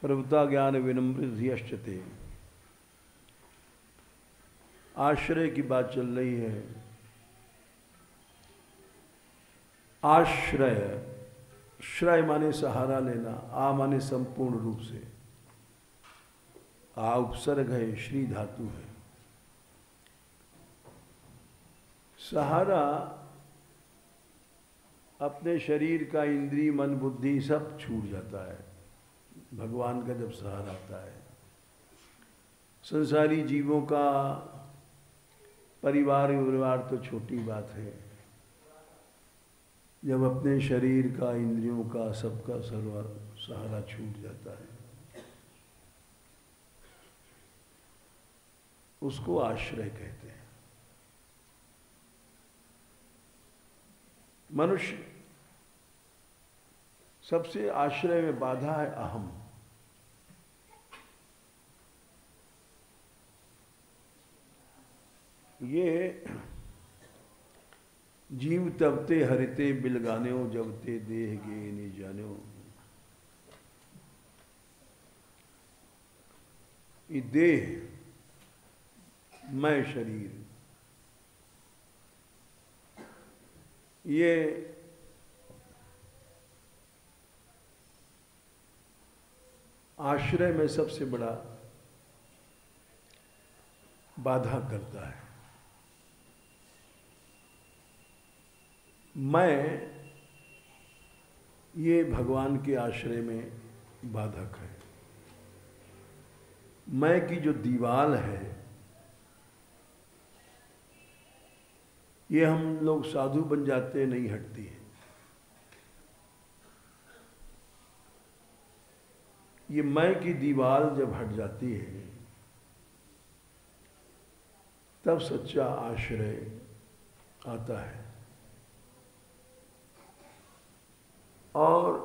प्रभुता ज्ञान विनम्रधियश्चते। आश्रय की बात चल रही है। आश्रय, श्रय माने सहारा लेना, आ माने संपूर्ण रूप से, आ उपसर्ग है, श्री धातु है। सहारा अपने शरीर का इंद्रिय मन बुद्धि सब छूट जाता है भगवान का जब सहारा आता है। संसारी जीवों का परिवार तो छोटी बात है, जब अपने शरीर का इंद्रियों का सबका सर्व सहारा छूट जाता है उसको आश्रय कहते हैं। मनुष्य सबसे आश्रय में बाधा है अहम। ये जीव तबते हरिते बिलगान्यो जबते देह गे नहीं जान्यो। ये देह, मैं शरीर, ये आश्रय में सबसे बड़ा बाधा करता है। मैं ये भगवान के आश्रय में बाधक है। मैं की जो दीवाल है, ये हम लोग साधु बन जाते नहीं हटती है। ये मैं की दीवाल जब हट जाती है तब सच्चा आश्रय आता है। और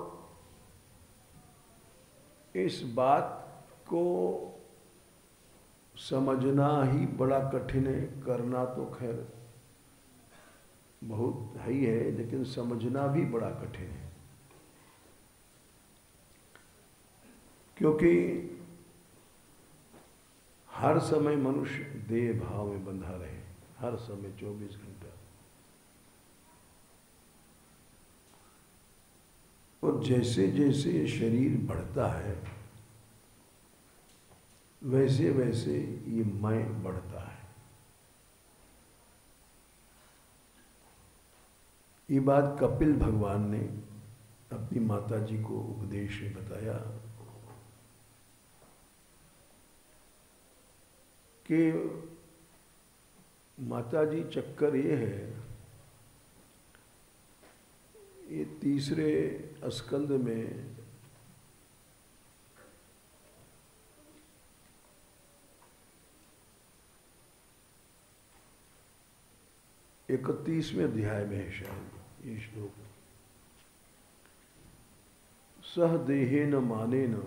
इस बात को समझना ही बड़ा कठिन है। करना तो खैर बहुत ही है, लेकिन समझना भी बड़ा कठिन है। क्योंकि हर समय मनुष्य देह भाव में बंधा रहे, हर समय 24 घंटा। और जैसे जैसे शरीर बढ़ता है वैसे वैसे ये मैं बढ़ता है। ये बात कपिल भगवान ने अपनी माता जी को उपदेश में बताया कि माता जी चक्कर ये है, ये तीसरे स्कंद में 31वें अध्याय में है शायद ये श्लोक। सह देहे न माने न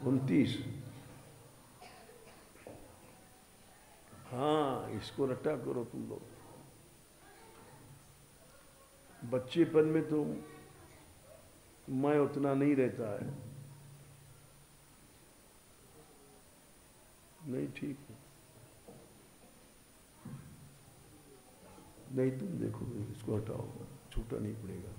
29। हाँ, इसको रटा करो तुम लोग। बच्चेपन में तो मैं उतना नहीं रहता है। नहीं, ठीक है। नहीं, तुम देखो, इसको हटाओ, छूटा नहीं पड़ेगा।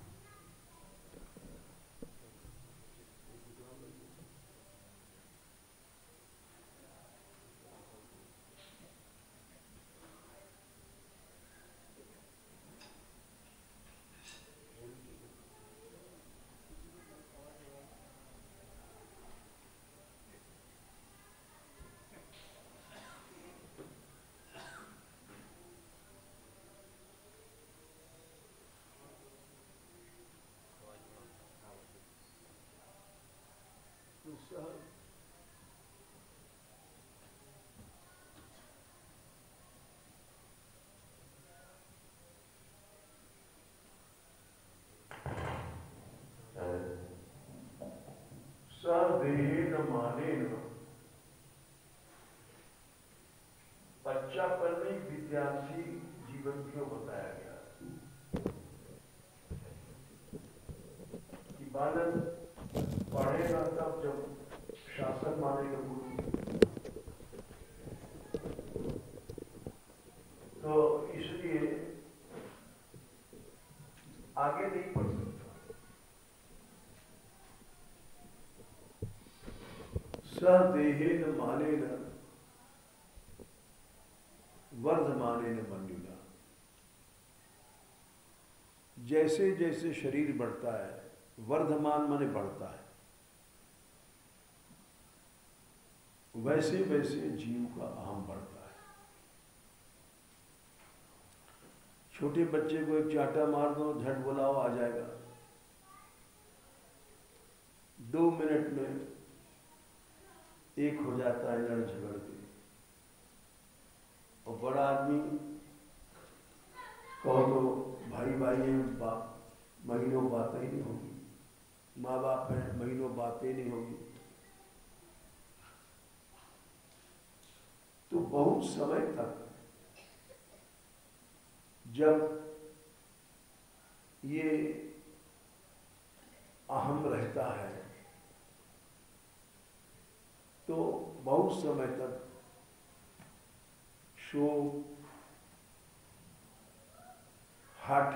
देहेन मानेन, बच्चापन में विद्यार्थी जीवन क्यों बताया गया कि बालक मानेगा तब जब शासन मानेगा गुरु। तो इसलिए आगे नहीं बढ़ सकता। सदेहेन मानेन वर्धमानेन मन्युना। जैसे जैसे शरीर बढ़ता है, वर्धमान माने बढ़ता है, वैसे वैसे जीव का अहम बढ़ता है। छोटे बच्चे को एक चाटा मार दो, झट बुलाओ आ जाएगा, 2 मिनट में एक हो जाता है लड़ झगड़ के। और बड़ा आदमी कहो तो भाई भाई हैं, महीनों बातें ही नहीं होगी, माँ बाप हैं, महीनों बातें नहीं होगी। तो बहुत समय तक जब ये अहम रहता है तो बहुत समय तक शोक, हठ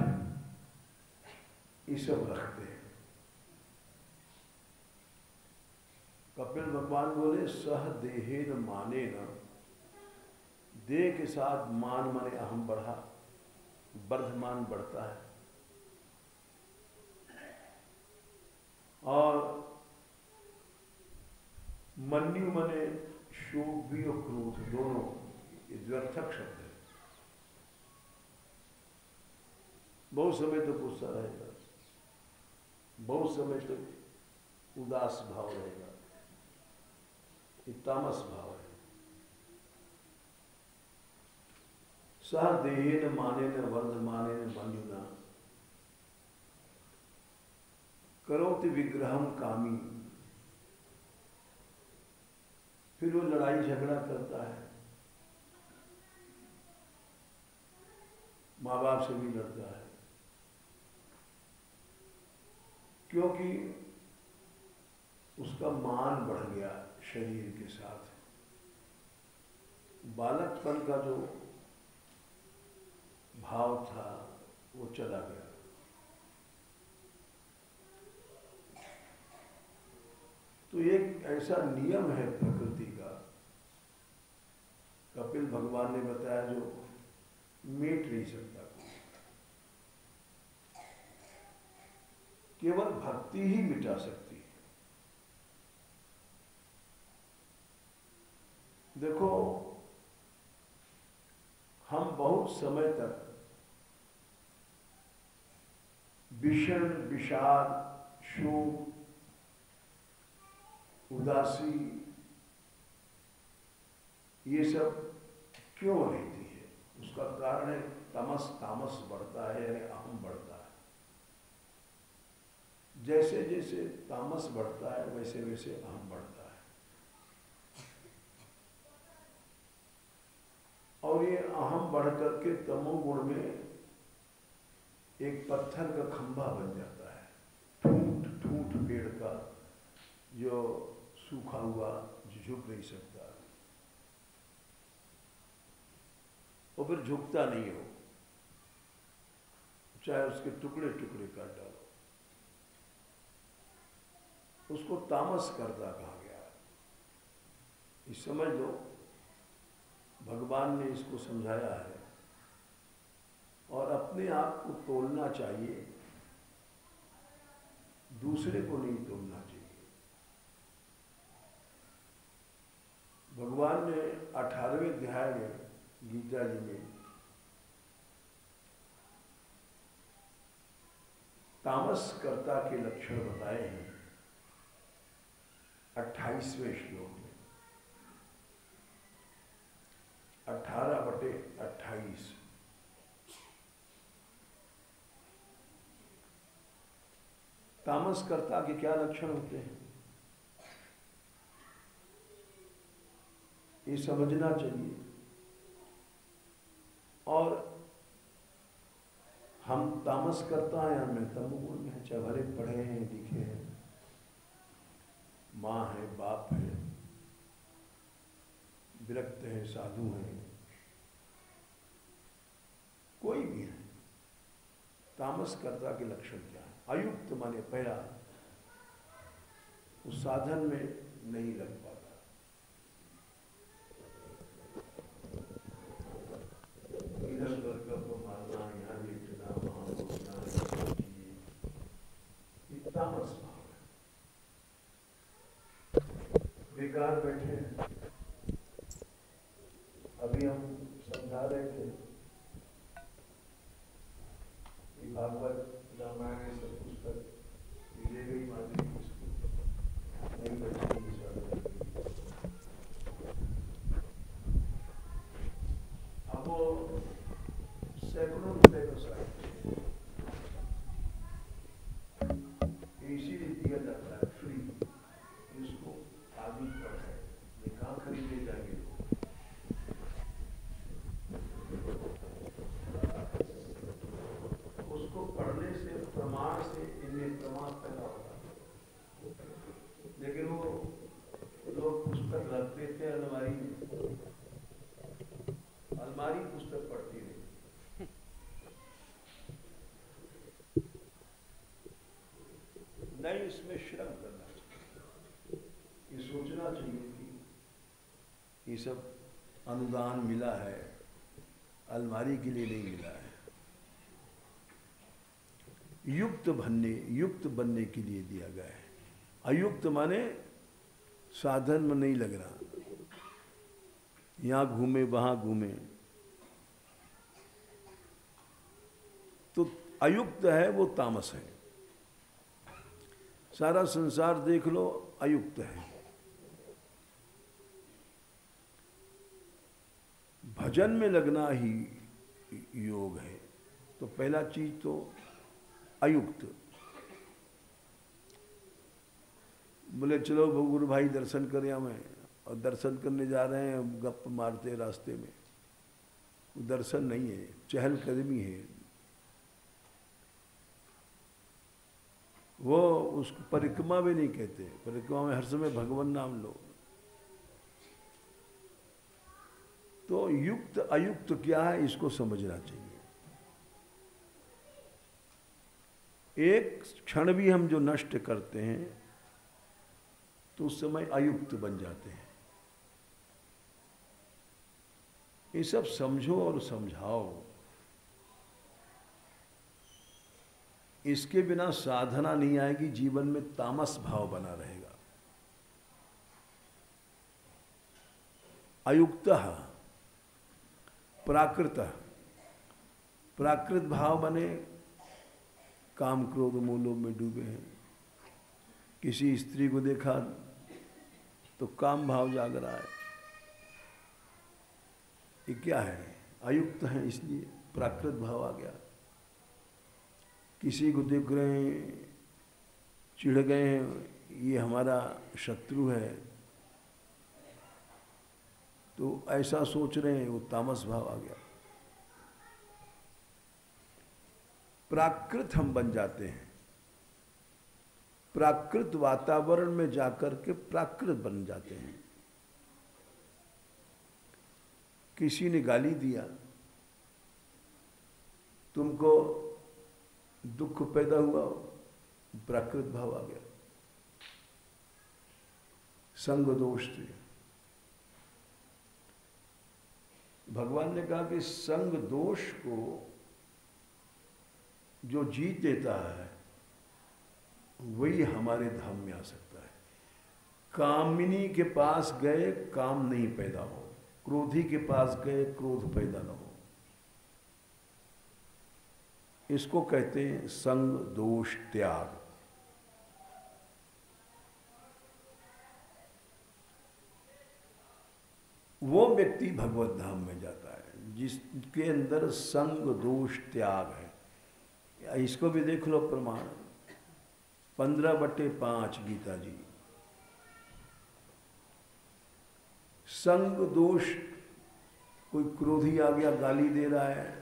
ये सब रखते हैं। कपिल भगवान बोले सह देहेन माने न, देह के साथ मान माने अहम बढ़ा, वर्धमान बढ़ता है। और मन्यु मने शोक भी और क्रोध दोनों, ये द्व्यर्थक शब्द है। बहुत समय तक गुस्सा रहेगा, बहुत समय तक उदास भाव रहेगा, ये तामस भाव है। सह देहेन मानेन वर्धमानेन मन्युना करोति विग्रहम कामी। फिर वो लड़ाई झगड़ा करता है, माँ बाप से भी लड़ता है, क्योंकि उसका मान बढ़ गया शरीर के साथ। बालकपन का जो भाव था वो चला गया। तो एक ऐसा नियम है प्रकृति का, कपिल भगवान ने बताया, जो मिट नहीं सकता। केवल भक्ति ही मिटा सकती है। देखो, हम बहुत समय तक विषण, विषाद, शोक, उदासी ये सब क्यों रहती है? उसका कारण है तमस। तामस बढ़ता है यानी अहम बढ़ता है। जैसे जैसे तामस बढ़ता है वैसे वैसे अहम बढ़ता है। और ये अहम बढ़ करके तमोगुण में एक पत्थर का खंभा बन जाता है, ठूंठ ठूंठ पेड़ का, जो सूखा हुआ, जो झुक नहीं सकता, और फिर झुकता नहीं हो, चाहे उसके टुकड़े टुकड़े कर डालो। उसको तामस करता कहा गया। इस समझ लो, भगवान ने इसको समझाया है। और अपने आप को तोलना चाहिए, दूसरे को नहीं तोलना चाहिए। भगवान ने 18वें अध्याय में गीता जी में तामसकर्ता के लक्षण बताए हैं 28वें श्लोक में, 18/28। तामसकर्ता के क्या लक्षण होते हैं ये समझना चाहिए। और हम तामसकर्ता हैं, हमें तमोगुण में, चाहे भले पढ़े हैं लिखे हैं, विरक्त हैं, साधु हैं, कोई भी है, तामस कर्ता के लक्षण क्या है? अयुक्त माने पहला उस साधन में नहीं लग पाता, इधर उधर गप मारना, यहाँ लेटना, वहाँ उठना, ये तामस भाव है। बेकार बैठे हैं। अभी हम समझा रहे थे कि भागवत रामायण ये सब पुस्तक ले गई माधुरी पुस्तक नहीं बची। अब वो सैकड़ों रुपए का साहित्य इसीलिए दिया जाता है फ्री, इसको आदमी पढ़े, ये कहाँ खरीदे जाएंगे लोग? उसको पढ़ने से, प्रमाण से इन्हें प्रमाण पैदा होता है। लेकिन वो लोग पुस्तक रखते थे अलमारी में, अलमारी पुस्तक पढ़ती रही। नहीं, इसमें श्रम करना चाहिए, ये सोचना चाहिए कि ये सब अनुदान मिला है, अलमारी के लिए नहीं मिला है, युक्त बनने के लिए दिया गया है। अयुक्त माने साधन में नहीं लग रहा, यहां घूमे वहां घूमे, तो अयुक्त है वो तामस है। सारा संसार देख लो अयुक्त है। भजन में लगना ही योग है। तो पहला चीज तो अयुक्त। बोले चलो गुरु भाई दर्शन करें हमें, और दर्शन करने जा रहे हैं, गप मारते रास्ते में, दर्शन नहीं है, चहलकदमी है। वो उसको परिक्रमा भी नहीं कहते, परिक्रमा में हर समय भगवान नाम लो। तो युक्त अयुक्त क्या है इसको समझना चाहिए। एक क्षण भी हम जो नष्ट करते हैं तो उस समय अयुक्त बन जाते हैं। ये सब समझो और समझाओ। इसके बिना साधना नहीं आएगी, जीवन में तामस भाव बना रहेगा। अयुक्तः प्राकृतः, प्राकृत भाव बने काम क्रोध मूलों में डूबे हैं। किसी स्त्री को देखा तो काम भाव जाग रहा है, ये क्या है? अयुक्त है, इसलिए प्राकृत भाव आ गया। किसी को देख रहे हैं, चिढ़ गए हैं, ये हमारा शत्रु है, तो ऐसा सोच रहे हैं, वो तामस भाव आ गया। प्राकृत हम बन जाते हैं, प्राकृत वातावरण में जाकर के प्राकृत बन जाते हैं। किसी ने गाली दिया, तुमको दुख पैदा हुआ, प्राकृत भाव आ गया, संग दोष थे। भगवान ने कहा कि संग दोष को जो जीत देता है वही हमारे धाम में आ सकता है। कामिनी के पास गए काम नहीं पैदा हो, क्रोधी के पास गए क्रोध पैदा न हो। इसको कहते हैं संग दोष त्याग। वो व्यक्ति भगवत धाम में जाता है जिसके अंदर संग दोष त्याग है। इसको भी देख लो प्रमाण, 15/5 गीता जी। संग दोष, कोई क्रोधी आ गया गाली दे रहा है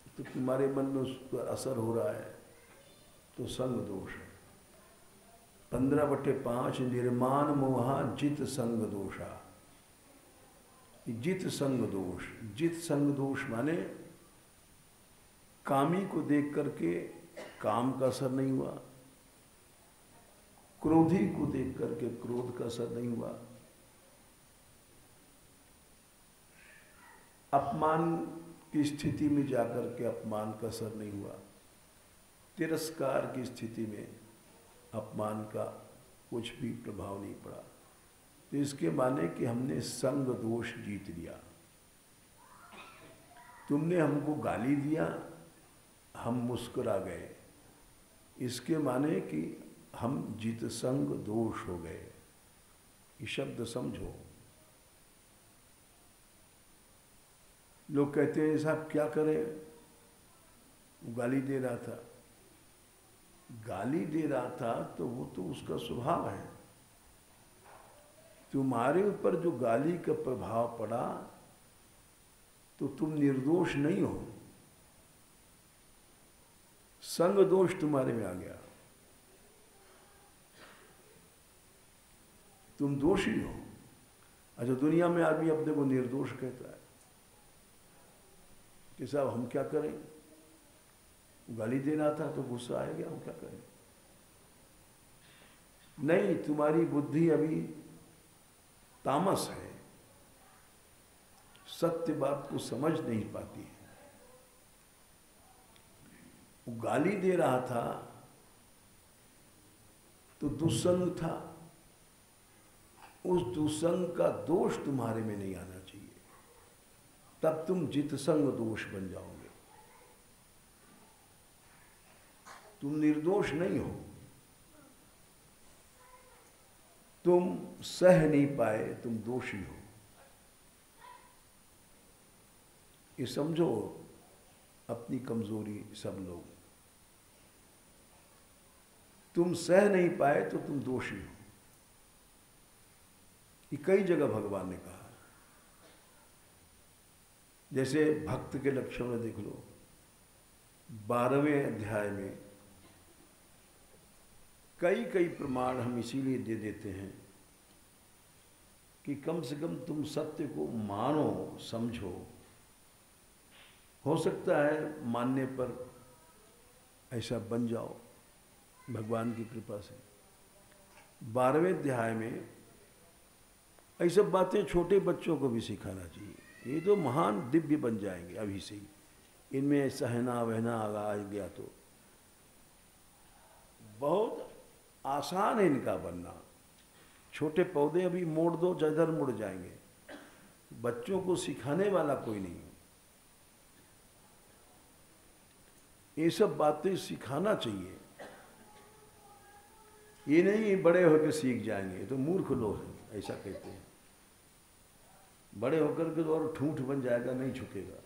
तो तुम्हारे मन में उस पर असर हो रहा है, तो संग दोष है। 15/5 निर्माण मोहा जित संग दोषा। जित संग दोष। जित संग दोष माने कामी को देख करके काम का असर नहीं हुआ, क्रोधी को देख करके क्रोध का असर नहीं हुआ, अपमान की स्थिति में जाकर के अपमान का असर नहीं हुआ, तिरस्कार की स्थिति में अपमान का कुछ भी प्रभाव नहीं पड़ा। तो इसके माने कि हमने संग दोष जीत लिया। तुमने हमको गाली दिया, हम मुस्कुरा गए, इसके माने कि हम जित संग दोष हो गए। ये शब्द समझो। लोग कहते हैं साहब क्या करें, वो गाली दे रहा था। गाली दे रहा था तो वो तो उसका स्वभाव है। तुम्हारे ऊपर जो गाली का प्रभाव पड़ा तो तुम निर्दोष नहीं हो, संग दोष तुम्हारे में आ गया, तुम दोषी हो। अच्छा, दुनिया में आदमी अपने को निर्दोष कहता है कि साहब हम क्या करें, गाली दे रहा था तो गुस्सा आ गया, हम क्या करें। नहीं, तुम्हारी बुद्धि अभी तामस है, सत्य बात को समझ नहीं पाती है। वो गाली दे रहा था तो दुस्संग था, उस दुस्संग का दोष तुम्हारे में नहीं आना चाहिए, तब तुम जितसंग दोष बन जाओगे। तुम निर्दोष नहीं हो, तुम सह नहीं पाए, तुम दोषी हो। ये समझो अपनी कमजोरी सब लोग। तुम सह नहीं पाए तो तुम दोषी हो। ये कई जगह भगवान ने कहा। जैसे भक्त के लक्षण में देख लो, 12वें अध्याय में कई कई प्रमाण हम इसीलिए दे देते हैं कि कम से कम तुम सत्य को मानो, समझो। हो सकता है मानने पर ऐसा बन जाओ भगवान की कृपा से। 12वें अध्याय में ये सब बातें छोटे बच्चों को भी सिखाना चाहिए। ये तो महान दिव्य बन जाएंगे अभी से ही, इनमें सहना वहना आ गया तो बहुत आसान है इनका बनना। छोटे पौधे अभी मोड़ दो जिधर मुड़ जाएंगे, बच्चों को सिखाने वाला कोई नहीं। ये सब बातें सिखाना चाहिए, ये नहीं बड़े होकर सीख जाएंगे, तो मूर्ख लोग हैं ऐसा कहते हैं। बड़े होकर के तो और ठूठ बन जाएगा, नहीं झुकेगा।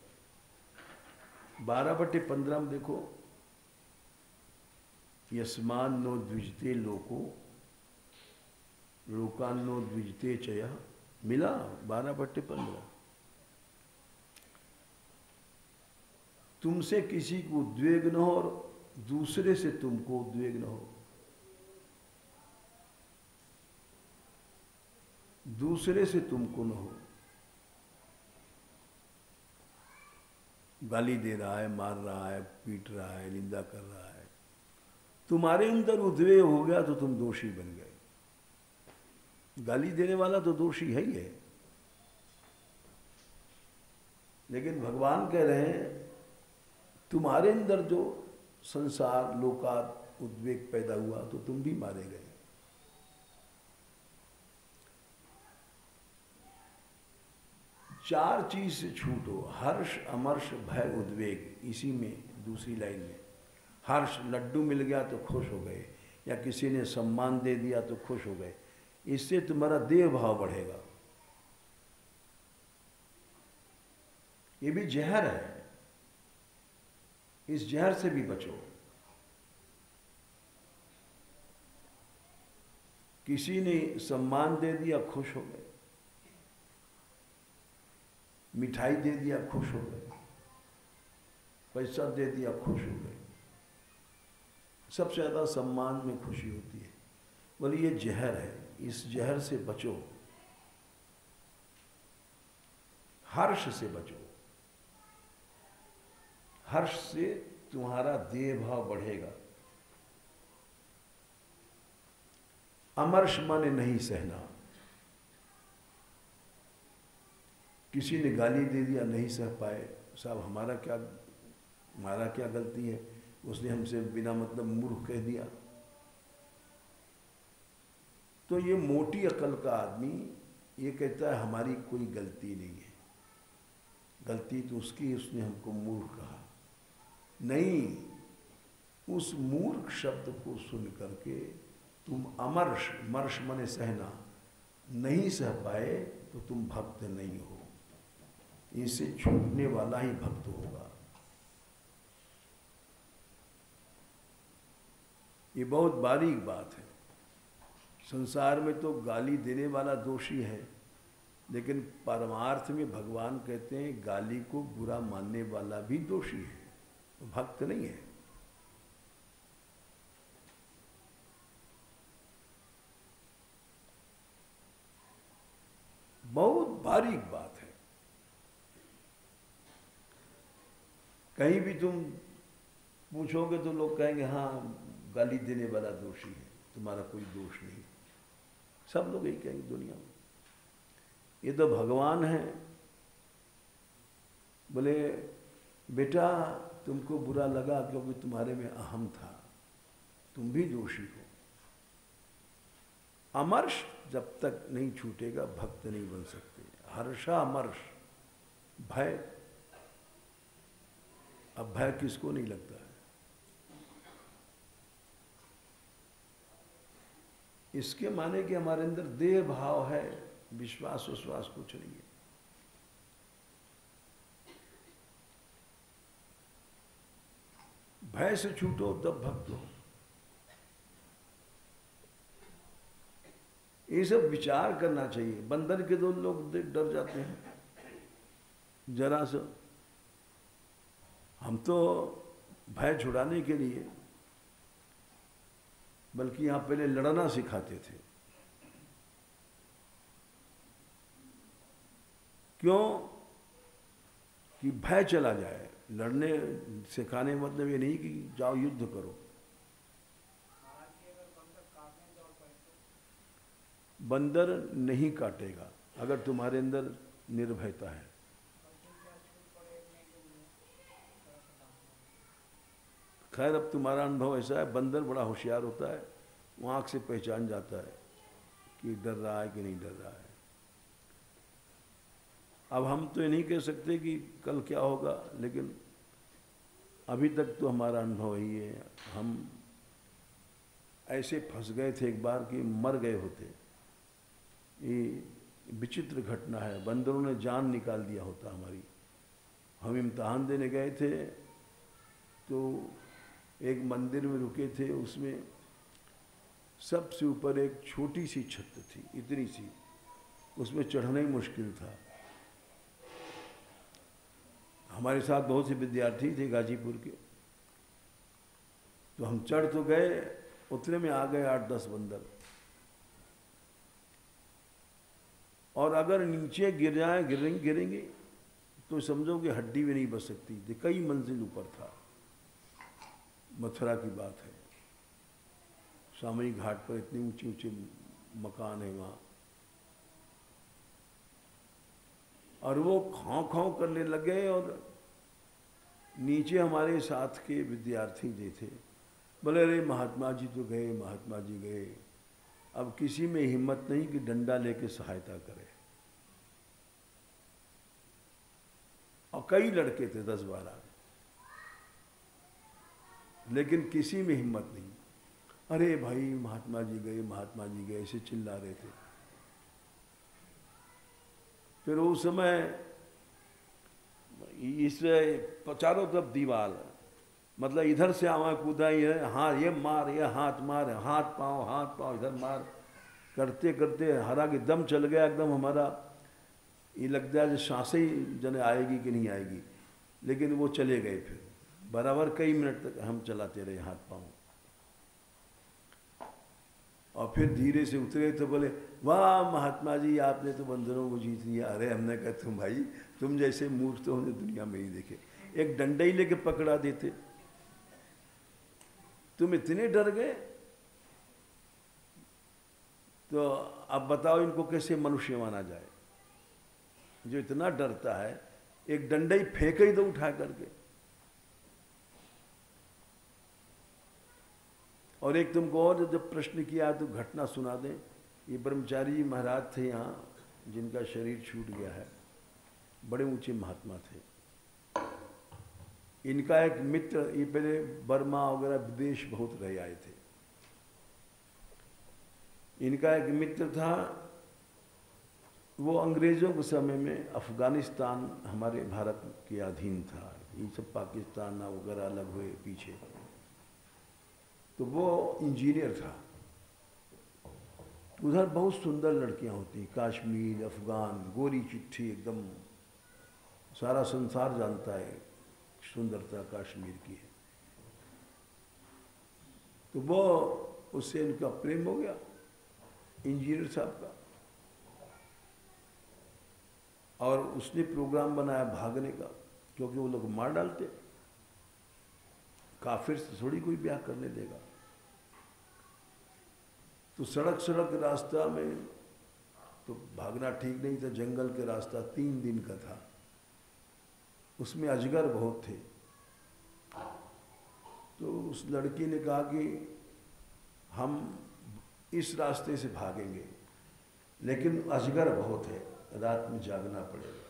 12/15 में देखो, यस्मान नो द्विजते लोको लोकान नो द्विजते चय, मिला 12/15। तुमसे किसी को उद्वेग न हो और दूसरे से तुमको उद्वेग न हो। दूसरे से तुमको न हो। गाली दे रहा है, मार रहा है, पीट रहा है, निंदा कर रहा है, तुम्हारे अंदर उद्वेग हो गया तो तुम दोषी बन गए। गाली देने वाला तो दोषी है ही है, लेकिन भगवान कह रहे हैं तुम्हारे अंदर जो संसार लोकात उद्वेग पैदा हुआ तो तुम भी मारे गए। चार चीज से छूटो, हर्ष, अमर्ष, भय, उद्वेग। इसी में दूसरी लाइन में हर्ष, लड्डू मिल गया तो खुश हो गए, या किसी ने सम्मान दे दिया तो खुश हो गए, इससे तुम्हारा देह भाव बढ़ेगा। ये भी जहर है, इस जहर से भी बचो। किसी ने सम्मान दे दिया खुश हो गए, मिठाई दे दिया खुश हो गए, पैसा दे दिया खुश हो गए। सबसे ज्यादा सम्मान में खुशी होती है। बोले ये जहर है, इस जहर से बचो। हर्ष से बचो। हर्ष से तुम्हारा देह भाव बढ़ेगा। अमर्ष माने नहीं सहना। किसी ने गाली दे दिया, नहीं सह पाए, साहब हमारा क्या गलती है, उसने हमसे बिना मतलब मूर्ख कह दिया। तो ये मोटी अकल का आदमी ये कहता है हमारी कोई गलती नहीं है, गलती तो उसकी, उसने हमको मूर्ख कहा। नहीं, उस मूर्ख शब्द को सुन करके तुम अमर्ष, मर्ष मने सहना, नहीं सह पाए तो तुम भक्त नहीं हो। इसे छूटने वाला ही भक्त होगा। ये बहुत बारीक बात है। संसार में तो गाली देने वाला दोषी है, लेकिन परमार्थ में भगवान कहते हैं गाली को बुरा मानने वाला भी दोषी है, तो भक्त नहीं है। बहुत बारीक बात है। कहीं भी तुम पूछोगे तो लोग कहेंगे हाँ गाली देने वाला दोषी है, तुम्हारा कोई दोष नहीं। सब लोग यही कहेंगे दुनिया में। ये तो भगवान है, बोले बेटा तुमको बुरा लगा क्योंकि तुम्हारे में अहम था, तुम भी दोषी हो। अमर्ष जब तक नहीं छूटेगा भक्त नहीं बन सकते। हर्षा अमर्ष, भय, अब भय किसको नहीं लगता है। इसके माने कि हमारे अंदर देह भाव है, विश्वास विश्वास कुछ नहीं है। भय से छूटो तब भक्त हो। ये सब विचार करना चाहिए। बंदर के दो लोग डर जाते हैं जरा से। हम तो भय छुड़ाने के लिए बल्कि यहां पहले लड़ना सिखाते थे। क्यों? कि भय चला जाए। लड़ने सिखाने मतलब ये नहीं कि जाओ युद्ध करो। बंदर नहीं काटेगा अगर तुम्हारे अंदर निर्भयता है। खैर अब तुम्हारा अनुभव ऐसा है, बंदर बड़ा होशियार होता है, वो आँख से पहचान जाता है कि डर रहा है कि नहीं डर रहा है। अब हम तो ये नहीं कह सकते कि कल क्या होगा, लेकिन अभी तक तो हमारा अनुभव ही है। हम ऐसे फंस गए थे एक बार कि मर गए होते। ये विचित्र घटना है, बंदरों ने जान निकाल दिया होता हमारी। हम इम्तहान देने गए थे तो एक मंदिर में रुके थे, उसमें सबसे ऊपर एक छोटी सी छत थी, इतनी सी, उसमें चढ़ना ही मुश्किल था। हमारे साथ बहुत से विद्यार्थी थे गाजीपुर के, तो हम चढ़ तो गए, उतने में आ गए 8-10 बंदर। और अगर नीचे गिर जाए गिरेंगे तो समझो कि हड्डी भी नहीं बच सकती थी। कई मंजिल ऊपर था। मथुरा की बात है, सामरी घाट पर इतने ऊंचे ऊंचे मकान है वहाँ। और वो खाँव खाँव करने लगे और नीचे हमारे साथ के विद्यार्थी जो थे बोले अरे महात्मा जी तो गए, महात्मा जी गए। अब किसी में हिम्मत नहीं कि डंडा लेके सहायता करे। और कई लड़के थे 10-12, लेकिन किसी में हिम्मत नहीं। अरे भाई महात्मा जी गए, महात्मा जी गए, ऐसे चिल्ला रहे थे। फिर उस समय इस चारों तरफ दीवार, मतलब इधर से आवा कूदा, ये हाँ ये मार, ये हाथ मार, हाथ पाँव इधर मार करते करते हरा के दम चल गया एकदम हमारा। ये लगता है सांसें ही जने आएगी कि नहीं आएगी, लेकिन वो चले गए। फिर बराबर कई मिनट तक हम चलाते रहे हाथ पाँव। और फिर धीरे से उतरे तो बोले, वाह महात्मा जी, आपने तो बंदरों को जीत लिया। अरे हमने कहा, तुम भाई, तुम जैसे मूर्ख तो हमने दुनिया में ही देखे। एक डंडा ही लेके पकड़ा देते, तुम इतने डर गए। तो अब बताओ इनको कैसे मनुष्य माना जाए, जो इतना डरता है। एक डंडा ही फेंक ही दो उठा करके। और एक तुमको और जब प्रश्न किया तो घटना सुना दें। ये ब्रह्मचारी जी महाराज थे यहाँ, जिनका शरीर छूट गया है, बड़े ऊंचे महात्मा थे। इनका एक मित्र, ये पहले बर्मा वगैरह विदेश बहुत रह आए थे। इनका एक मित्र था, वो अंग्रेज़ों के समय में अफ़गानिस्तान हमारे भारत के अधीन था। ये सब पाकिस्तान वगैरह अलग हुए पीछे। तो वो इंजीनियर था। उधर बहुत सुंदर लड़कियां होती, कश्मीर, अफ़गान, गोरी चिट्ठी एकदम, सारा संसार जानता है सुंदरता कश्मीर की है। तो वो, उससे इनका प्रेम हो गया इंजीनियर साहब का। और उसने प्रोग्राम बनाया भागने का, क्योंकि वो लोग मार डालते, काफिर से थोड़ी कोई ब्याह करने देगा। तो सड़क सड़क रास्ता में तो भागना ठीक नहीं था, जंगल के रास्ता 3 दिन का था, उसमें अजगर बहुत थे। तो उस लड़की ने कहा कि हम इस रास्ते से भागेंगे, लेकिन अजगर बहुत है, रात में जागना पड़ेगा।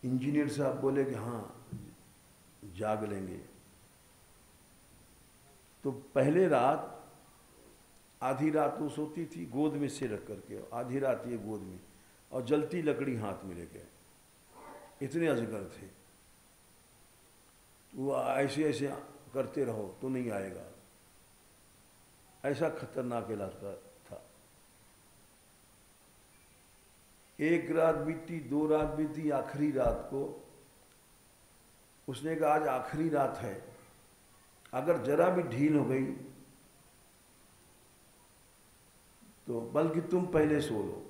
इंजीनियर साहब बोले कि हाँ जाग लेंगे। तो पहले रात, आधी रात वो सोती थी गोद में से रख करके, आधी रात ये गोद में, और जलती लकड़ी हाथ में लेके। इतने अजगर थे। वो ऐसे ऐसे करते रहो तो नहीं आएगा, ऐसा खतरनाक इलाका था। 1 रात बीती, 2 रात बीती, आखिरी रात को उसने कहा आज आखिरी रात है, अगर जरा भी ढील हो गई तो बल्कि तुम पहले सो लो।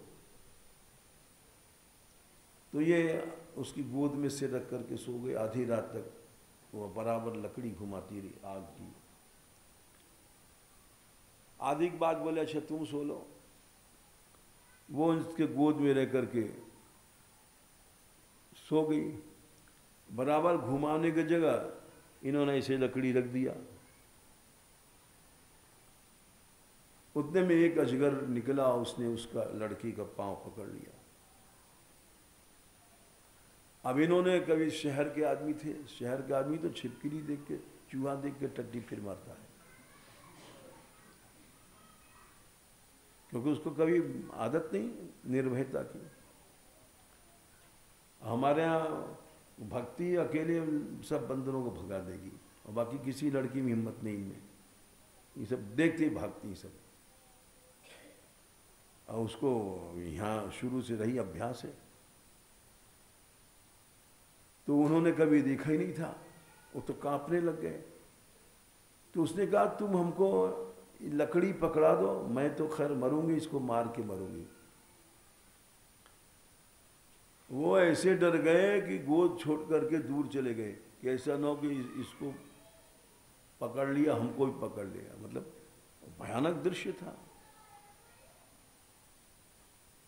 तो ये उसकी गोद में से रख करके सो गए। आधी रात तक वो बराबर लकड़ी घुमाती रही आग की। आधी के बाद बोले अच्छा तुम सो लो। वो उसके गोद में रह करके सो गई। बराबर घुमाने की जगह इन्होंने ऐसे लकड़ी रख दिया। उतने में एक अजगर निकला, उसने उसका लड़की का पांव पकड़ लिया। अब इन्होंने, कभी शहर के आदमी थे, शहर के आदमी तो छिपकली देख के, चूहा देख के टट्टी फिर मारता है, क्योंकि उसको कभी आदत नहीं निर्भयता की। हमारे यहाँ भक्ति अकेले सब बंदरों को भगा देगी, और बाकी किसी लड़की में हिम्मत नहीं इनमें। ये सब देखते ही भागती सब, और उसको यहाँ शुरू से रही अभ्यास है। तो उन्होंने कभी देखा ही नहीं था, वो तो कांपने लग गए। तो उसने कहा तुम हमको लकड़ी पकड़ा दो, मैं तो खैर मरूंगी, इसको मार के मरूंगी। वो ऐसे डर गए कि गोद छोड़ करके दूर चले गए, कि ऐसा ना हो कि इसको पकड़ लिया, हमको भी पकड़ लिया। मतलब भयानक दृश्य था।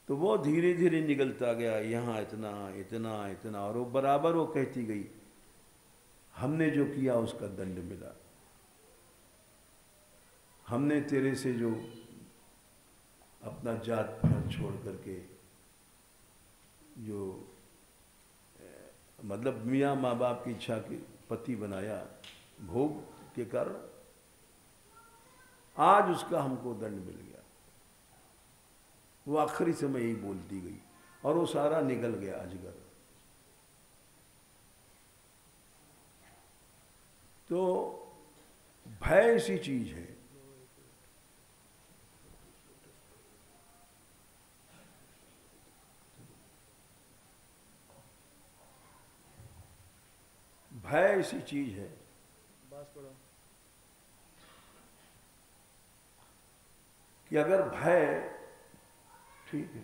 तो वो धीरे धीरे निकलता गया, यहाँ इतना इतना इतना, और वो बराबर वो कहती गई हमने जो किया उसका दंड मिला, हमने तेरे से जो अपना जात पात छोड़ करके जो मतलब मियाँ माँ बाप की इच्छा के पति बनाया, भोग के कारण आज उसका हमको दंड मिल गया। वो आखिरी समय यही बोलती गई, और वो सारा निकल गया अजगर। तो भय ऐसी चीज है, भय ऐसी चीज है। कि अगर भय, ठीक है,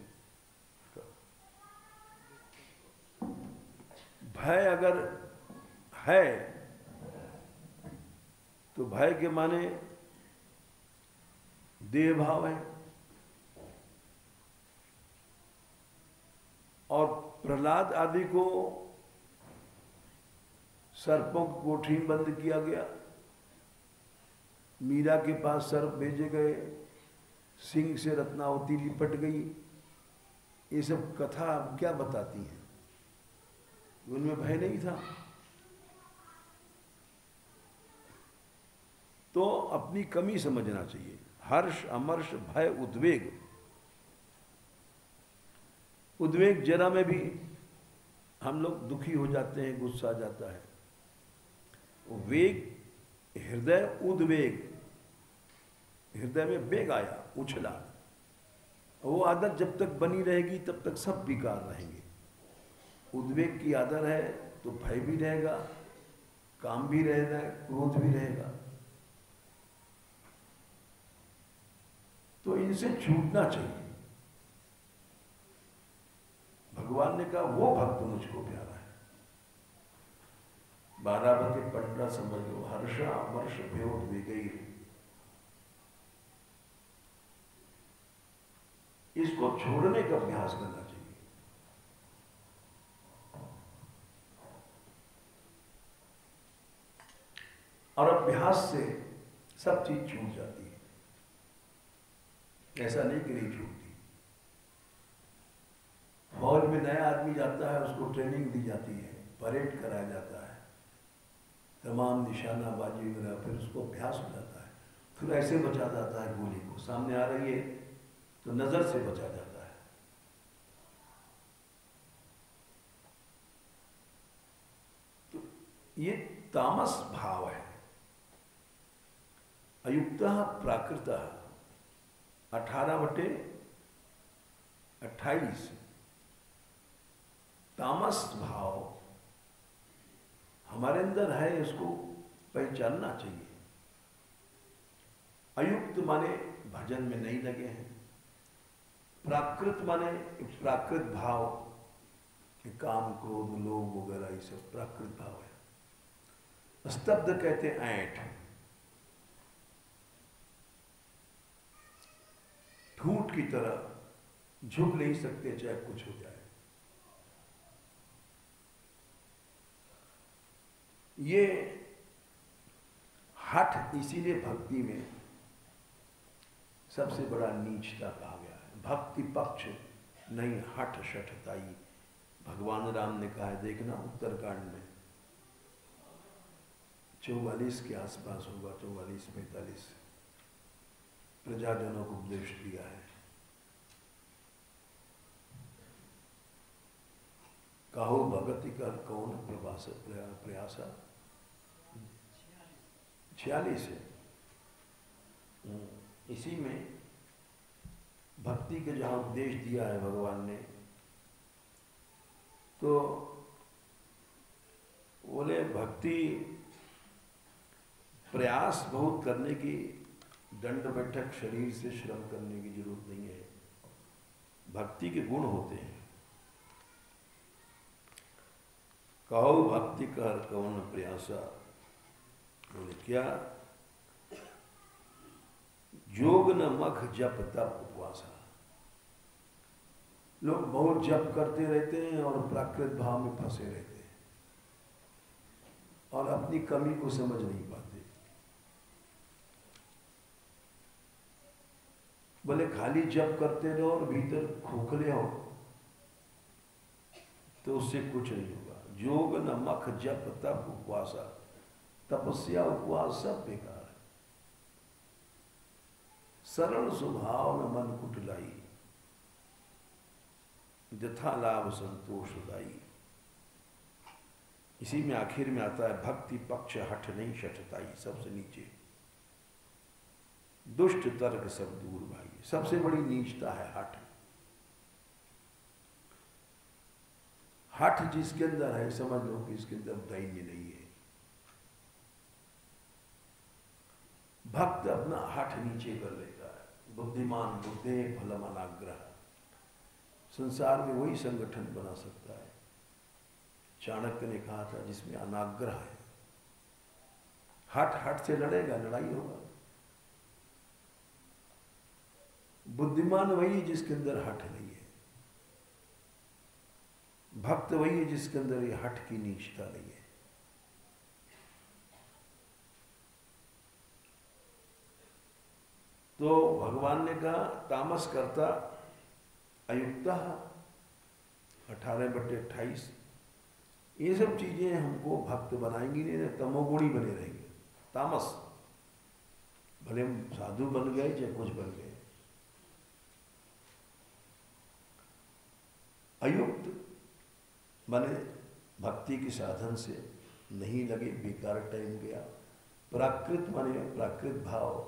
भय अगर है तो भय के माने देह भाव है। और प्रहलाद आदि को सर्पों की कोठरी में बंद किया गया, मीरा के पास सर्प भेजे गए, सिंह से रत्नावती लिपट गई। ये सब कथा क्या बताती है? उनमें भय नहीं था। तो अपनी कमी समझना चाहिए। हर्ष, अमर्ष, भय, उद्वेग, उद्वेग जरा में भी हम लोग दुखी हो जाते हैं, गुस्सा आ जाता है। वेग, हृदय, उद्वेग, हृदय में वेग आया, उछला, वो आदत जब तक बनी रहेगी तब तक सब विकार रहेंगे। उद्वेग की आदत है तो भय भी रहेगा, काम भी रहेगा, क्रोध भी रहेगा। तो इनसे छूटना चाहिए। भगवान ने कहा वो भक्त मुझको प्यारा है। 12 बजे पंद्रह समझ लो, हर्ष, अमर्ष, भय, उद्वेग, इसको छोड़ने का अभ्यास करना चाहिए। और अभ्यास से सब चीज छूट जाती है। ऐसा नहीं कि नहीं छूटती। फौज में नया आदमी जाता है, उसको ट्रेनिंग दी जाती है, परेड कराया जाता है, तमाम निशानाबाजी वगैरह, फिर उसको अभ्यास हो जाता है। फिर ऐसे बचा जाता है गोली को, सामने आ रही है तो नजर से बचा जाता है। तो ये तामस भाव है। अयुक्तः प्राकृतः 18/28 तामस भाव हमारे अंदर है, इसको पहचानना चाहिए। अयुक्त माने भजन में नहीं लगे हैं, प्राकृत माने प्राकृत भाव, काम, क्रोध, लोभ वगैरह, ये सब प्राकृत भाव है। स्तब्ध कहते हैं ऐंठ, ठूंठ की तरह झुक नहीं सकते चाहे कुछ हो जाए। ये हठ इसीलिए भक्ति में सबसे बड़ा नीचता कहा गया है। भक्ति पक्ष नहीं, हठ शठताई। भगवान राम ने कहा है, देखना उत्तरकांड में 44 के आसपास होगा, 44-45, प्रजाजनों को उपदेश दिया है। कहो भगति कर कौन प्रयासा, 46 है। इसी में भक्ति के जहाँ उपदेश दिया है भगवान ने, तो बोले भक्ति प्रयास बहुत करने की, दंड बैठक शरीर से श्रम करने की जरूरत नहीं है। भक्ति के गुण होते हैं। कहो भक्ति कर कौन प्रयासा, बोले क्या? योग न मख जप तप उपवासा। लोग बहुत जप करते रहते हैं और प्राकृत भाव में फंसे रहते हैं और अपनी कमी को समझ नहीं पाते। बोले खाली जप करते रहो और भीतर खोखले हो तो उससे कुछ नहीं होगा। योग न मख जप तप उपवासा, तपस्या उपवास सब बेकार है। सरल स्वभाव न मन कुटलाई, यथा लाभ संतोष दाई। इसी में आखिर में आता है भक्ति पक्ष हठ नहीं शठताई, सबसे नीचे। दुष्ट तर्क सब दूर भाई, सबसे बड़ी नीचता है हठ। हठ जिसके अंदर है समझ लो कि इसके अंदर दैन्य नहीं है। भक्त अपना हठ नीचे कर लेता है, बुद्धिमान बुद्धे फलम अनाग्रह। संसार में वही संगठन बना सकता है, चाणक्य ने कहा था, जिसमें अनाग्रह है। हट हट से लड़ेगा, लड़ाई होगा। बुद्धिमान वही है जिसके अंदर हट नहीं है। भक्त वही है जिसके अंदर ये हट की नीचता नहीं है। तो भगवान ने कहा तामस करता अयुक्ता 18/28। ये सब चीजें हमको भक्त बनाएंगी नहीं, तमोगुणी बने रहेंगे। तामस, भले हम साधु बन गए चाहे कुछ बन गए। अयुक्त माने भक्ति के साधन से नहीं लगे, बेकार टाइम गया। प्राकृत माने प्राकृत भाव,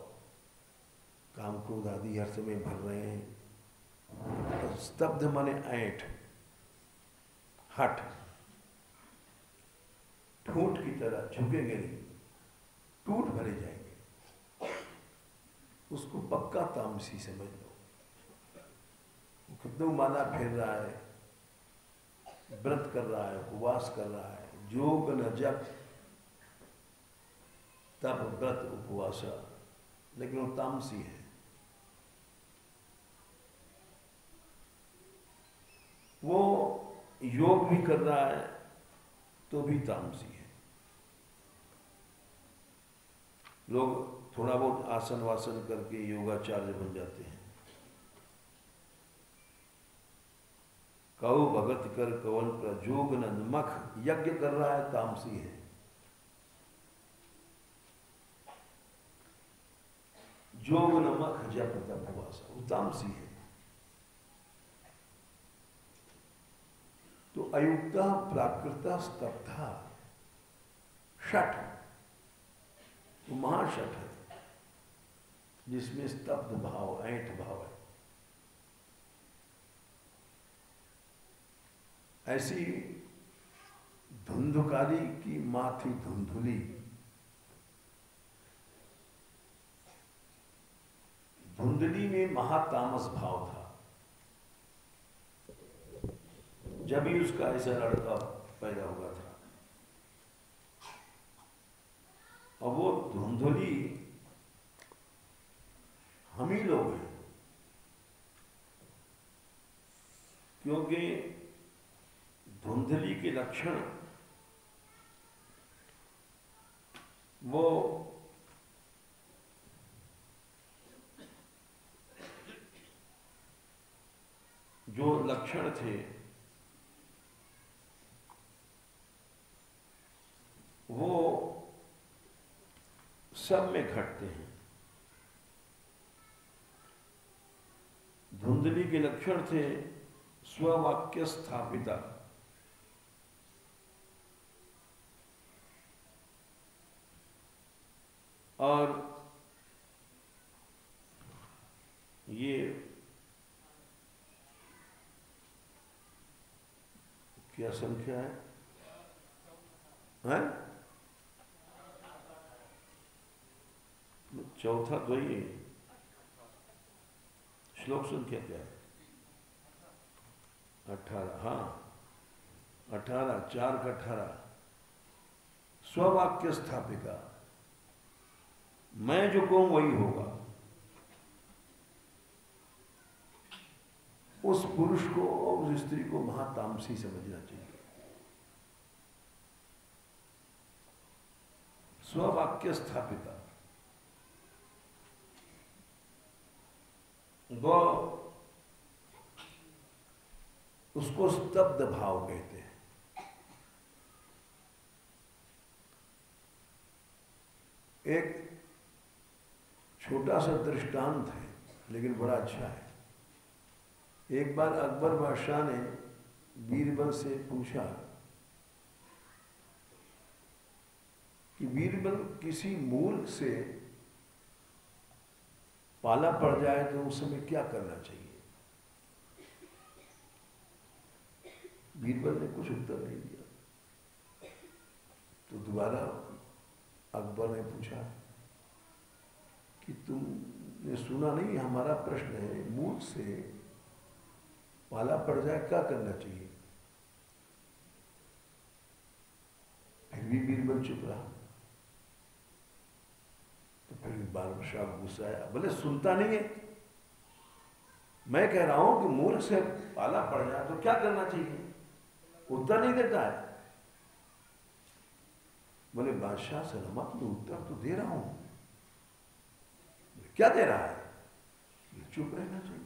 काम क्रोध आदि हर समय भर रहे हैं। स्तब्ध माने ऐंठ, हट, ठूंठ की तरह झुकेंगे नहीं, टूट भरे जाएंगे। उसको पक्का तामसी समझ लो। कितना माला फेर रहा है, व्रत कर रहा है, उपवास कर रहा है, योग न जप तप व्रत उपवास, लेकिन वो तामसी है। वो योग भी कर रहा है तो भी तामसी है। लोग थोड़ा बहुत आसन वासन करके योगाचार्य बन जाते हैं। कहो भगत कर कवल पर जोग नमख, यज्ञ कर रहा है तामसी है। जोग नमक जप तप वासा, वो तामसी है। तो अयुक्ता प्राकृता स्तब्धा षट, तो महाषट है जिसमें स्तब्ध भाव, ऐंठ भाव है। ऐसी धुंधुकारी की मां थी धुंधुली। धुंधली में महातामस भाव था। जब ही उसका ऐसा लड़का पैदा हुआ था। और वो धुंधली हम ही लोग हैं, क्योंकि धुंधली के लक्षण वो जो लक्षण थे वो सब में घटते हैं। धुंधली के लक्षण थे स्ववाक्य स्थापिता, और ये क्या संख्या है? चौथा तो ही श्लोक संख्या क्या है? 18। हाँ 18, 4 का 18। स्ववाक्य स्थापिका, मैं जो कहूं वही होगा। उस पुरुष को और उस स्त्री को महातामसी समझना चाहिए। स्ववाक्य स्थापिता, वो उसको स्तब्ध भाव कहते हैं। एक छोटा सा दृष्टांत है लेकिन बड़ा अच्छा है। एक बार अकबर बादशाह ने बीरबल से पूछा कि बीरबल किसी मूल से पाला पड़ जाए तो उस समय क्या करना चाहिए। बीरबल ने कुछ उत्तर नहीं दिया। तो दोबारा अकबर ने पूछा कि तुम उसने सुना नहीं। हमारा प्रश्न है, मूर्ख से पाला पड़ जाए क्या करना चाहिए? फिर भी बीरबल चुप रहा। तो फिर बादशाह गुस्सा आया, बोले सुनता नहीं है, मैं कह रहा हूं कि मूर्ख से पाला पड़ जाए तो क्या करना चाहिए, उत्तर नहीं देता है। बोले बादशाह सलामत, मैं उत्तर तो दे रहा हूं। क्या दे रहा है? चुप रहना चाहिए।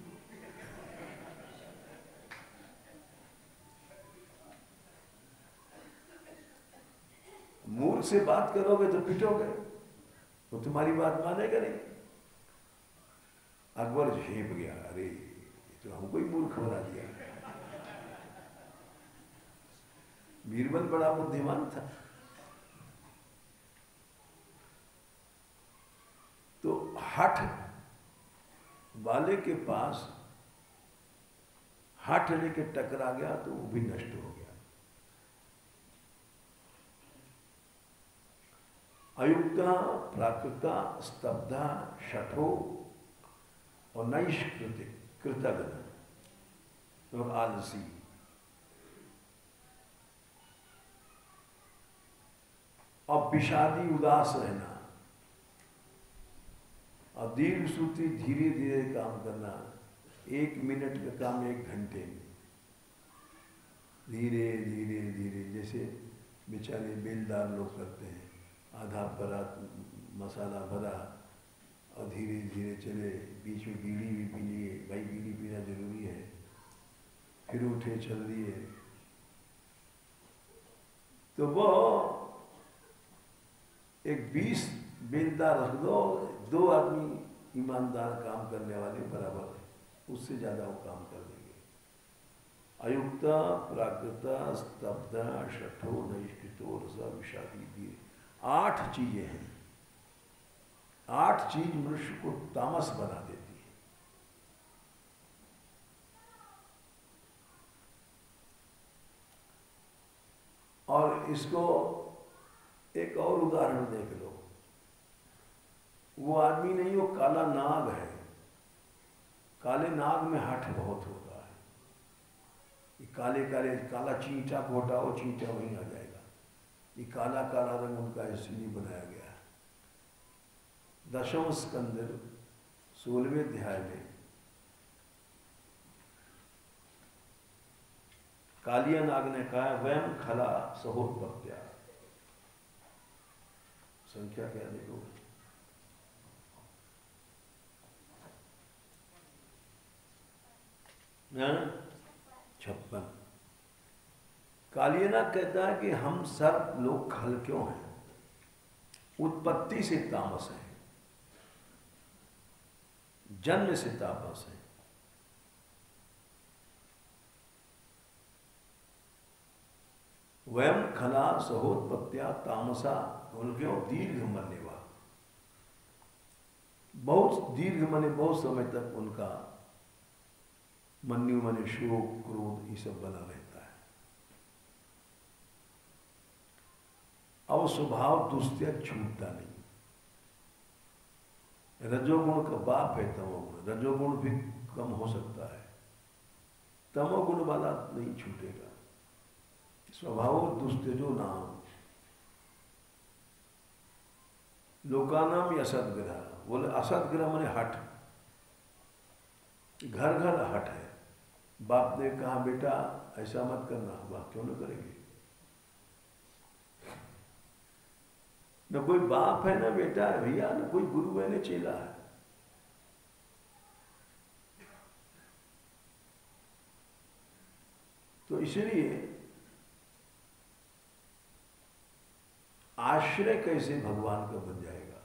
मूर्ख से बात करोगे तो पिटोगे, वो तुम्हारी बात मानेगा नहीं। अकबर झेप गया, अरे तो हमको ही मूर्ख बना दिया। बीरबल बड़ा बुद्धिमान था। तो हठ वाले के पास हठ लेके टकरा गया तो वो भी नष्ट हो गया। अयुक्ता, प्राकृता, स्तब्धा, शठो और नैष्कृति, कृतज्ञ और आलसी। और विषादी, उदास रहना। और दीर्घ सूत्री, धीरे धीरे काम करना। 1 मिनट का काम 1 घंटे में, धीरे धीरे धीरे, जैसे बेचारे बेलदार लोग करते हैं। आधा भरा मसाला भरा और धीरे धीरे चले, बीच में बीड़ी भी पी लिए, भाई बीड़ी पीना जरूरी है, फिर उठे चल दिए। तो वो एक 20 बेलदार रख दो, 2 आदमी ईमानदार काम करने वाले बराबर, उससे ज्यादा वो काम कर देंगे। अयुक्ता, प्राकृता, स्तब्धा, शठो, नैष्कृतो, रसा, विषादी, धीरे, 8 चीजें हैं। 8 चीज मनुष्य को तामस बना देती है। और इसको एक और उदाहरण देख लो। वो आदमी नहीं, वो काला नाग है। काले नाग में हठ बहुत होता है। ये काले काले, काला चींटा को हटाओ, चींटा वहीं आ जाएगा। ये काला काला रंग उनका इसलिए बनाया गया है। 10वें स्कंद 16वें अध्याय में कालिया नाग ने कहा, वयम खला सहोत्पत्त्या। संख्या क्या देखो, 56। कालियनाग कहता है कि हम सब लोग खल क्यों हैं? उत्पत्ति से तामस है, जन्म से तामस है। वयम खला सहोत्पत्त्या तामसा, क्यों? दीर्घ मन्यवा, बहुत दीर्घ मने, बहुत समय तक उनका मन्यु मने शोक, क्रोध, ये सब बना रहता है। अब स्वभाव दुस्त्यज छूटता नहीं। रजोगुण का बाप है तमोगुण, रजोगुण भी कम हो सकता है, तमोगुण वाला नहीं छूटेगा। स्वभाव दुस्त्यजो नाम, लोकानाम असदग्रह। बोले असदग्रह माने हठ, घर घर हठ है। बाप ने कहा बेटा ऐसा मत करना, वह क्यों न करेंगे? न कोई बाप है, न बेटा है भैया, न कोई गुरु है, न चेला है। तो इसलिए आश्रय कैसे भगवान का बन जाएगा?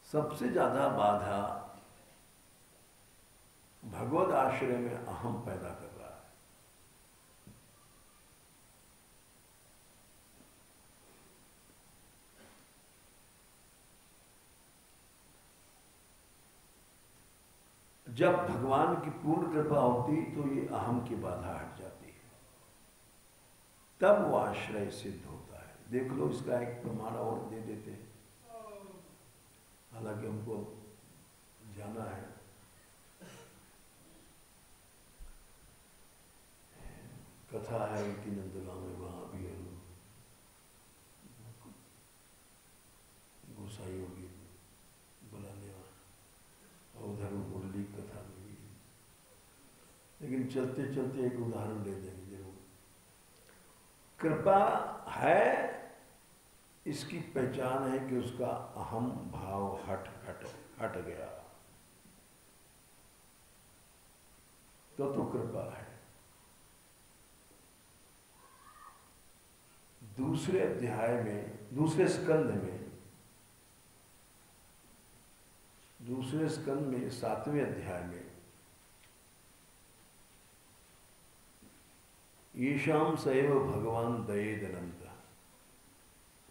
सबसे ज्यादा बाधा भगवत आश्रय में अहम पैदा कर रहा है। जब भगवान की पूर्ण कृपा होती तो ये अहम की बाधा हट जाती है, तब वो आश्रय सिद्ध होता है। देख लो, इसका एक प्रमाण और दे देते हैं। हमको जाना है। कथा है उनकी नंदगांव में, वहाँ भी हम गोसाइयों की बुलाने और उधर मुरली कथा में भी। लेकिन चलते चलते एक उदाहरण ले देंगे जरूर। कृपा है, इसकी पहचान है कि उसका अहम भाव हट गया, तो कृपा है। दूसरे अध्याय में, दूसरे स्कंद में 7वें अध्याय में ईशाम सैव भगवान दयेद अनंत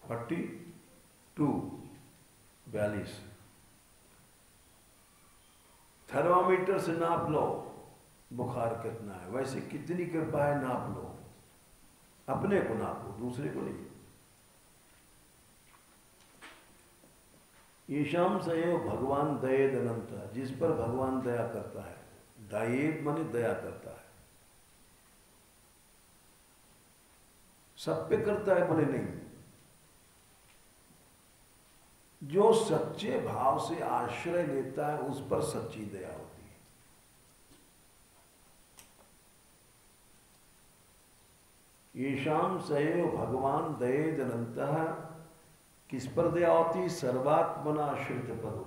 42 थर्मामीटर से नाप लो बुखार कितना है, वैसे कितनी कृपा है नाप लो। अपने को नापो, दूसरे को नहीं। ईशाम सैव भगवान दयेद अनंत, जिस पर भगवान दया करता है। दयेद माने दया करता है। सब पे करता है बोले नहीं, जो सच्चे भाव से आश्रय लेता है उस पर सच्ची दया होती है। येषाम सैव भगवान दयेद अनंतः, किस पर दया होती? सर्वात्मना आश्रित परो।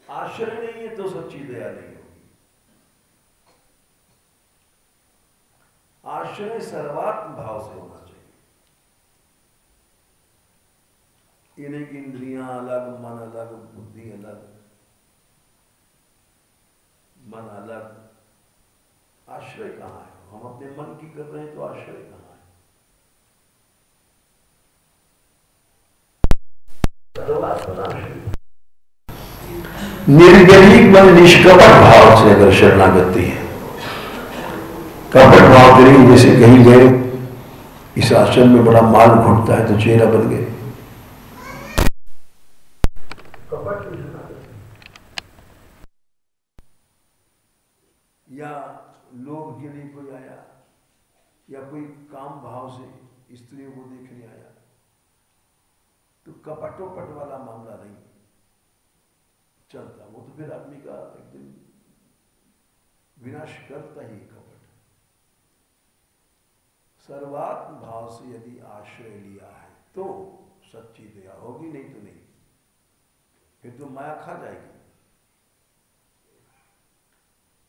आश्रय नहीं है तो सच्ची दया नहीं होगी। आश्रय सर्वात्म भाव से होना चाहिए। ये नहीं कि इंद्रियां अलग, मन अलग, बुद्धि अलग, मन अलग। आश्रय कहाँ है? हम अपने मन की कर रहे हैं तो आश्रय कहाँ है? निर्गलिक मन निष्कपट भाव से अगर शरणागति है, कपट भाव करेंगे, जैसे कहीं गए इस आश्रम में बड़ा माल घुटता है तो चेहरा बन गए, कपट या लोभ के लिए कोई आया या कोई काम भाव से स्त्रियों को देखने आया तो कपटोपट वाला मामला नहीं चलता। वो तो फिर आदमी का एकदम विनाश करता ही कपट। सर्वात्म भाव से यदि आश्रय लिया है तो सच्ची दया होगी, नहीं तो नहीं, फिर तो माया खा जाएगी।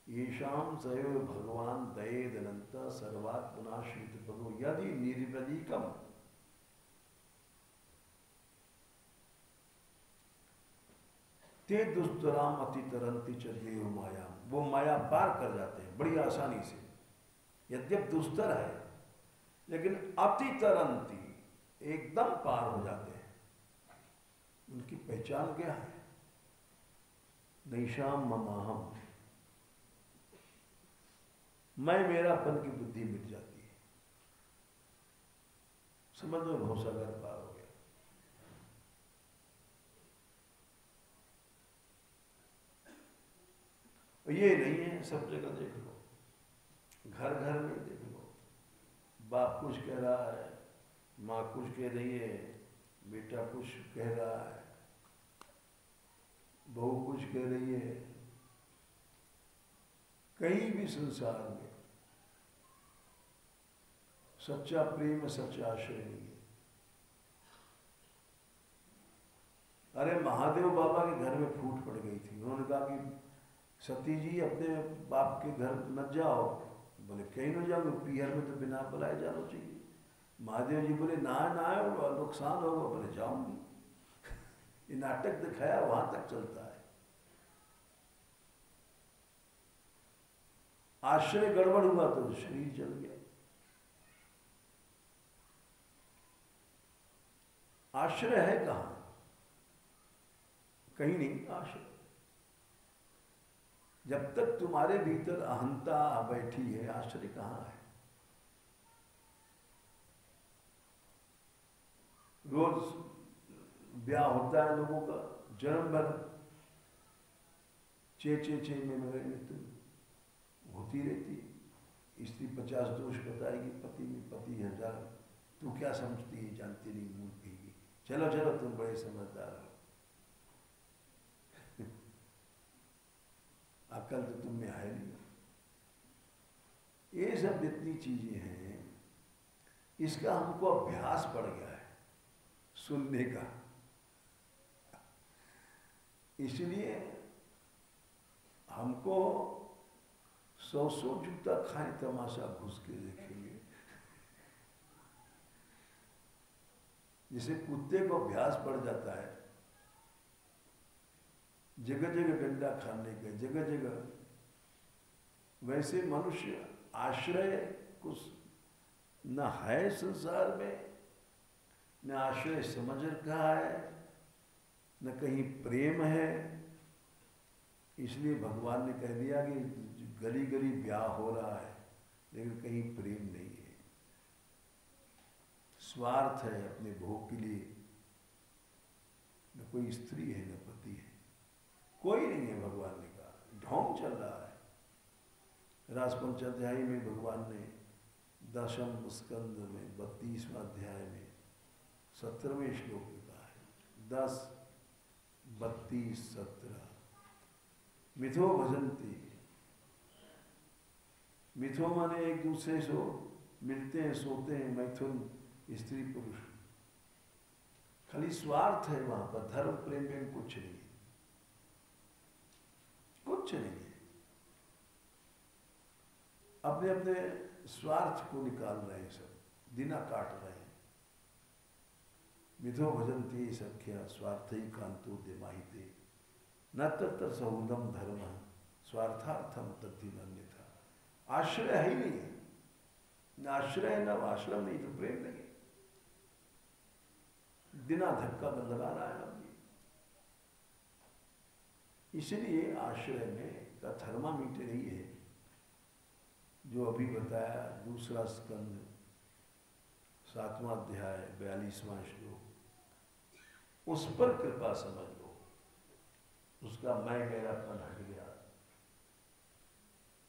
येषाम सैव भगवान दयेद अनंत सर्वात्मनाश्रित पदो यदि निर्वलिकम, ते दुस्तराम अति तरंती च देव माया। वो माया पार कर जाते हैं बड़ी आसानी से। यद्यप दुस्तर है लेकिन अति तरंती, एकदम पार हो जाते हैं। उनकी पहचान क्या है? नैषाम ममाहम, मैं मेरापन की बुद्धि मिट जाती है। समझ में भवसागर पार हो गया। ये नहीं है, सब जगह देख लो, घर घर में देख लो। बाप कुछ कह रहा है, माँ कुछ कह रही है, बेटा कुछ कह रहा है, बहू कुछ कह रही है। कहीं भी संसार में सच्चा प्रेम, सच्चा आश्रय नहीं है। अरे महादेव बाबा के घर में फूट पड़ गई थी। उन्होंने कहा कि सती जी अपने बाप के घर न जाओ। बोले कहीं न जाओगे, पीहर में तो बिना बुलाए जाना चाहिए। महादेव जी बोले ना ना नुकसान होगा। बोले जाऊंगी। ये नाटक दिखाया, वहां तक चलता है। आश्रय गड़बड़ हुआ तो शरीर जल गया। आश्रय है कहां? कहीं नहीं आश्रय। जब तक तुम्हारे भीतर अहंता बैठी है, आश्रय कहां है? रोज ब्याह होता है लोगों का, जन्म भर 6 महीने में तो होती रहती। स्त्री 50 दोष बताएगी पति में, पति 1000। तू क्या समझती है, जानती नहीं, मूर्ख कहेगी। चलो चलो तुम बड़े समझदार हो, अकल तो तुम में है नहीं। ये सब जितनी चीजें हैं, इसका हमको अभ्यास पड़ गया है सुनने का। इसलिए हमको 100 जूता खाए तमाशा घुस के देखेंगे। जैसे कुत्ते को अभ्यास पड़ जाता है जगह जगह डंडा खाने का, जगह जगह, वैसे मनुष्य आश्रय कुछ न है संसार में, न आश्रय समझ रखा है, न कहीं प्रेम है। इसलिए भगवान ने कह दिया कि गली गली ब्याह हो रहा है, लेकिन कहीं प्रेम नहीं है। स्वार्थ है अपने भोग के लिए। न कोई स्त्री है, न पति है, कोई नहीं है। भगवान ने कहा ढोंग चल रहा है। राजपंचाध्यायी में भगवान ने 10वें स्कंद में 32वां अध्याय में 17वें श्लोक में कहा है, 10, 32, 17 मिथो भजन्ति। मिथो माने एक दूसरे से मिलते हैं, सोते हैं, मैथुन स्त्री पुरुष। खाली स्वार्थ है वहां पर, धर्म प्रेम में कुछ नहीं है, कुछ नहीं है। अपने अपने स्वार्थ को निकाल रहे हैं, सब दिना काट रहे हैं। मिथो भजन्ति सख्या स्वार्थी कांतो दिमाहिते न तत्र सौदम धर्म स्वार्थार्थम तद्धिन्यथा। आश्रय है ही नहीं है, न आश्रय न आश्रम, नहीं तो प्रेम नहीं। बिना धक्का लगा रहा है आदमी। इसलिए आश्रय में का थर्मामीटर ही है जो अभी बताया, 2 स्कंद 7वां अध्याय 42वां श्लोक। उस पर कृपा समझ लो, उसका मैं मेरापन हट गया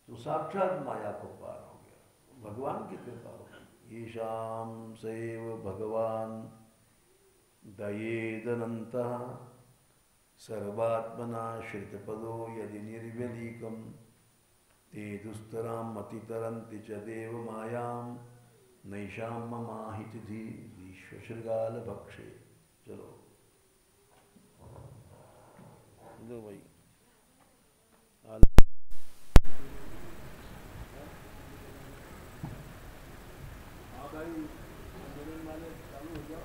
तो साक्षात माया को पार हो गया, भगवान की कृपा होगी। येषां सैव भगवान दयेदनन्तः सर्वात्मना श्रितपदो यदि निर्व्यलीकं ते दुस्तरां मतितरन्ति च देव मायां नैषां ममाहितिधि विश्वशृगाल भक्षे। चलो लो भाई। हाँ भाई, वाले चालू हो जाओ।